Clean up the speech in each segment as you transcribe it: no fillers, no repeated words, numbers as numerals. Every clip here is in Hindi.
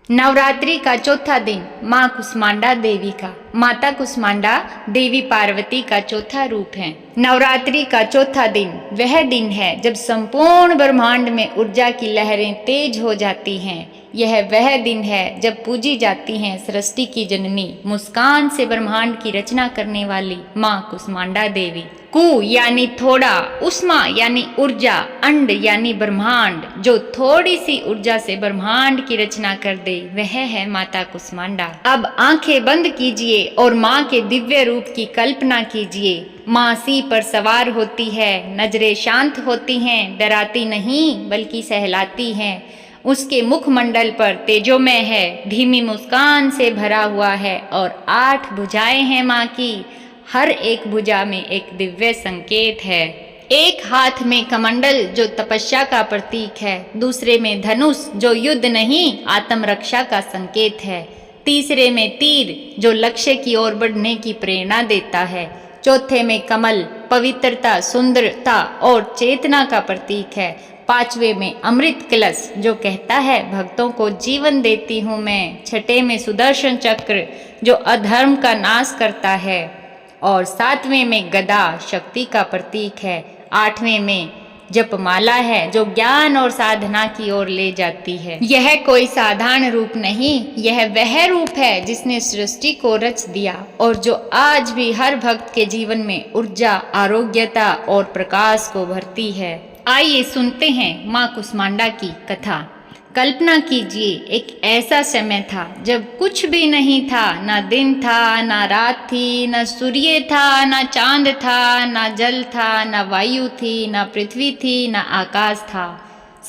नवरात्रि का चौथा दिन माँ कुष्मांडा देवी का। माता कुष्मांडा देवी पार्वती का चौथा रूप है। नवरात्रि का चौथा दिन वह दिन है जब संपूर्ण ब्रह्मांड में ऊर्जा की लहरें तेज हो जाती हैं। यह वह दिन है जब पूजी जाती हैं सृष्टि की जननी, मुस्कान से ब्रह्मांड की रचना करने वाली माँ कुष्मांडा देवी। कु यानी थोड़ा, उष्मा यानी ऊर्जा, अंड यानी ब्रह्मांड। जो थोड़ी सी ऊर्जा से ब्रह्मांड की रचना कर दे वह है माता कुष्मांडा। अब आंखें बंद कीजिए और माँ के दिव्य रूप की कल्पना कीजिए। माँ सिंह पर सवार होती है, नजरें शांत होती हैं, डराती नहीं बल्कि सहलाती हैं। उसके मुखमंडल पर तेजोमय है, धीमी मुस्कान से भरा हुआ है और 8 भुजाएं हैं माँ की। हर एक भुजा में एक दिव्य संकेत है। एक हाथ में कमंडल जो तपस्या का प्रतीक है, दूसरे में धनुष जो युद्ध नहीं आत्मरक्षा का संकेत है, तीसरे में तीर जो लक्ष्य की ओर बढ़ने की प्रेरणा देता है, चौथे में कमल पवित्रता, सुंदरता और चेतना का प्रतीक है, पांचवे में अमृत कलश जो कहता है भक्तों को जीवन देती हूँ मैं, छठे में सुदर्शन चक्र जो अधर्म का नाश करता है और सातवें में गदा शक्ति का प्रतीक है, आठवें में जपमाला है जो ज्ञान और साधना की ओर ले जाती है। यह कोई साधारण रूप नहीं, यह वह रूप है जिसने सृष्टि को रच दिया और जो आज भी हर भक्त के जीवन में ऊर्जा, आरोग्यता और प्रकाश को भरती है। आइए सुनते हैं माँ कुष्मांडा की कथा। कल्पना कीजिए, एक ऐसा समय था जब कुछ भी नहीं था, ना दिन था, ना रात थी, ना सूर्य था, ना चांद था, ना जल था, ना वायु थी, ना पृथ्वी थी, ना आकाश था।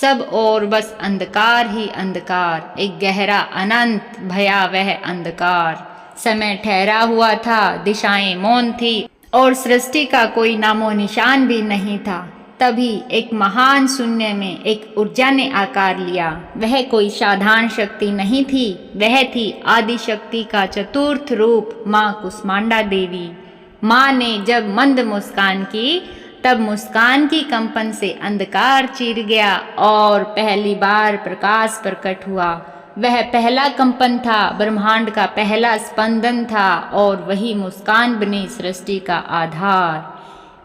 सब और बस अंधकार ही अंधकार, एक गहरा अनंत भयावह अंधकार। समय ठहरा हुआ था, दिशाएं मौन थी और सृष्टि का कोई नामो निशान भी नहीं था। तभी एक महान शून्य में एक ऊर्जा ने आकार लिया। वह कोई साधारण शक्ति नहीं थी, वह थी आदि शक्ति का चतुर्थ रूप माँ कुष्मांडा देवी। माँ ने जब मंद मुस्कान की तब मुस्कान की कंपन से अंधकार चीर गया और पहली बार प्रकाश प्रकट हुआ। वह पहला कंपन था, ब्रह्मांड का पहला स्पंदन था और वही मुस्कान बनी सृष्टि का आधार।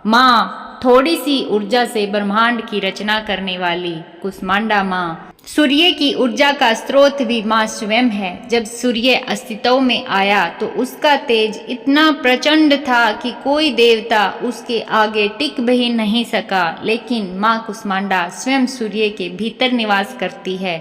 माँ थोड़ी सी ऊर्जा से ब्रह्मांड की रचना करने वाली कुष्मांडा माँ। सूर्य की ऊर्जा का स्रोत भी माँ स्वयं है। जब सूर्य अस्तित्व में आया तो उसका तेज इतना प्रचंड था कि कोई देवता उसके आगे टिक भी नहीं सका। लेकिन माँ कुष्मांडा स्वयं सूर्य के भीतर निवास करती है।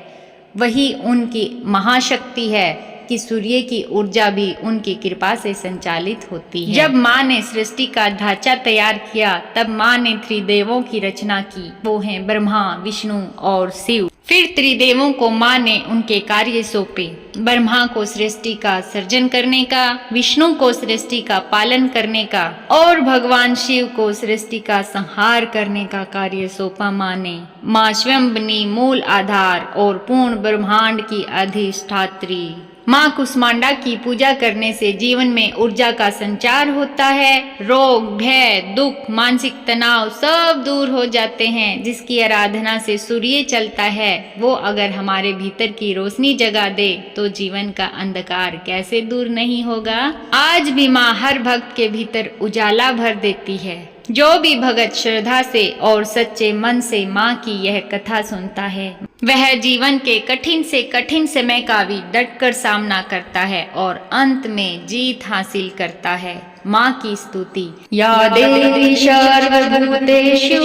वही उनकी महाशक्ति है कि सूर्य की ऊर्जा भी उनकी कृपा से संचालित होती है। जब माँ ने सृष्टि का ढांचा तैयार किया तब माँ ने त्रिदेवों की रचना की। वो हैं ब्रह्मा, विष्णु और शिव। फिर त्रिदेवों को माँ ने उनके कार्य सौंपे। ब्रह्मा को सृष्टि का सर्जन करने का, विष्णु को सृष्टि का पालन करने का और भगवान शिव को सृष्टि का संहार करने का कार्य सौंपा माँ ने। माँ स्वयं बनी मूल आधार और पूर्ण ब्रह्मांड की अधिष्ठात्री। माँ कुष्मांडा की पूजा करने से जीवन में ऊर्जा का संचार होता है। रोग, भय, दुख, मानसिक तनाव सब दूर हो जाते हैं। जिसकी आराधना से सूर्य चलता है वो अगर हमारे भीतर की रोशनी जगा दे तो जीवन का अंधकार कैसे दूर नहीं होगा। आज भी माँ हर भक्त के भीतर उजाला भर देती है। जो भी भगत श्रद्धा से और सच्चे मन से माँ की यह कथा सुनता है वह जीवन के कठिन से कठिन समय का भी डटकर सामना करता है और अंत में जीत हासिल करता है। माँ की स्तुति। या देवी सर्वभूतेषु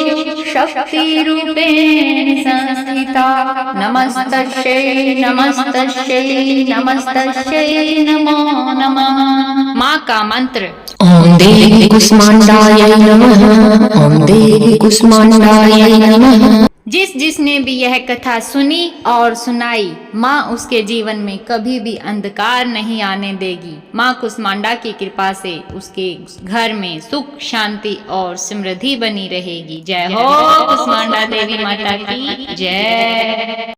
शक्तिरूपेण संस्थिता, नमस्तस्यै नमस्तस्यै नमस्तस्यै नमो नमः। माँ का मंत्र। ओम देवी कुष्मांडायै नमः। ओम देवी कुष्मांडायै नमः। जिसने भी यह कथा सुनी और सुनाई, माँ उसके जीवन में कभी भी अंधकार नहीं आने देगी। माँ कुष्मांडा की कृपा से उसके घर में सुख, शांति और समृद्धि बनी रहेगी। जय हो कुष्मांडा देवी माता की जय।